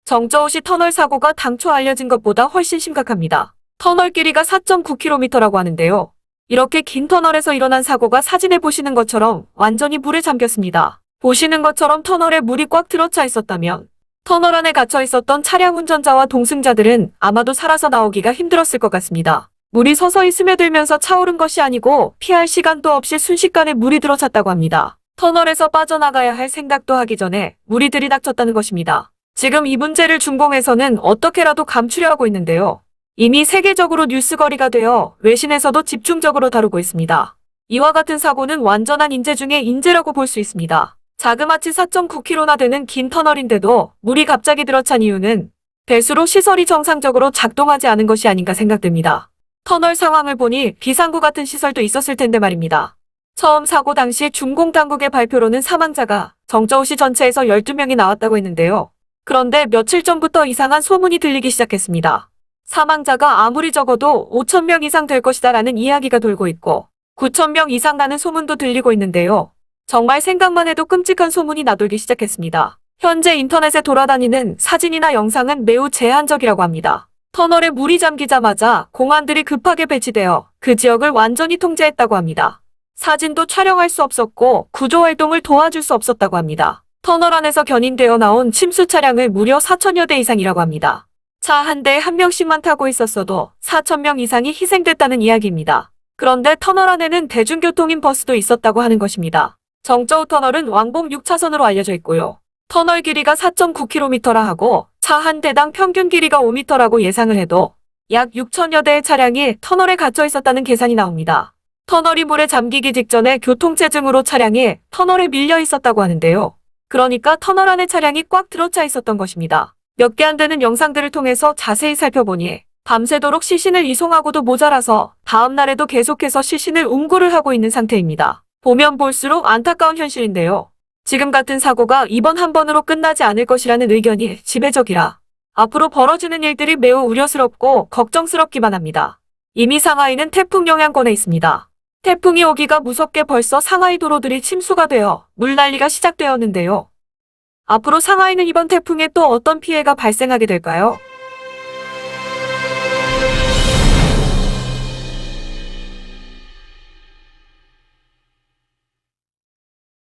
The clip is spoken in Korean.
정저우시 터널 사고가 당초 알려진 것보다 훨씬 심각합니다. 터널 길이가 4.9km라고 하는데요. 이렇게 긴 터널에서 일어난 사고가 사진에 보시는 것처럼 완전히 물에 잠겼습니다. 보시는 것처럼 터널에 물이 꽉 들어차 있었다면 터널 안에 갇혀 있었던 차량 운전자와 동승자들은 아마도 살아서 나오기가 힘들었을 것 같습니다. 물이 서서히 스며들면서 차오른 것이 아니고 피할 시간도 없이 순식간에 물이 들어찼다고 합니다. 터널에서 빠져나가야 할 생각도 하기 전에 물이 들이닥쳤다는 것입니다. 지금 이 문제를 중공에서는 어떻게라도 감추려 하고 있는데요. 이미 세계적으로 뉴스거리가 되어 외신에서도 집중적으로 다루고 있습니다. 이와 같은 사고는 완전한 인재 중의 인재라고 볼 수 있습니다. 자그마치 4.9km나 되는 긴 터널인데도 물이 갑자기 들어찬 이유는 배수로 시설이 정상적으로 작동하지 않은 것이 아닌가 생각됩니다. 터널 상황을 보니 비상구 같은 시설도 있었을 텐데 말입니다. 처음 사고 당시 중공당국의 발표로는 사망자가 정저우시 전체에서 12명이 나왔다고 했는데요. 그런데 며칠 전부터 이상한 소문이 들리기 시작했습니다. 사망자가 아무리 적어도 5,000명 이상 될 것이다 라는 이야기가 돌고 있고 9,000명 이상 나는 소문도 들리고 있는데요. 정말 생각만 해도 끔찍한 소문이 나돌기 시작했습니다. 현재 인터넷에 돌아다니는 사진이나 영상은 매우 제한적이라고 합니다. 터널에 물이 잠기자마자 공안들이 급하게 배치되어 그 지역을 완전히 통제했다고 합니다. 사진도 촬영할 수 없었고 구조활동을 도와줄 수 없었다고 합니다. 터널 안에서 견인되어 나온 침수 차량을 무려 4,000여 대 이상이라고 합니다. 차 한 대에 한 명씩만 타고 있었어도 4,000명 이상이 희생됐다는 이야기입니다. 그런데 터널 안에는 대중교통인 버스도 있었다고 하는 것입니다. 정저우 터널은 왕복 6차선으로 알려져 있고요. 터널 길이가 4.9km라 하고 차 한 대당 평균 길이가 5m라고 예상을 해도 약 6,000여 대의 차량이 터널에 갇혀 있었다는 계산이 나옵니다. 터널이 물에 잠기기 직전에 교통체증으로 차량이 터널에 밀려 있었다고 하는데요. 그러니까 터널 안에 차량이 꽉 들어차 있었던 것입니다. 몇 개 안 되는 영상들을 통해서 자세히 살펴보니 밤새도록 시신을 이송하고도 모자라서 다음 날에도 계속해서 시신을 운구를 하고 있는 상태입니다. 보면 볼수록 안타까운 현실인데요. 지금 같은 사고가 이번 한 번으로 끝나지 않을 것이라는 의견이 지배적이라 앞으로 벌어지는 일들이 매우 우려스럽고 걱정스럽기만 합니다. 이미 상하이는 태풍 영향권에 있습니다. 태풍이 오기가 무섭게 벌써 상하이 도로들이 침수가 되어 물난리가 시작되었는데요. 앞으로 상하이는 이번 태풍에 또 어떤 피해가 발생하게 될까요?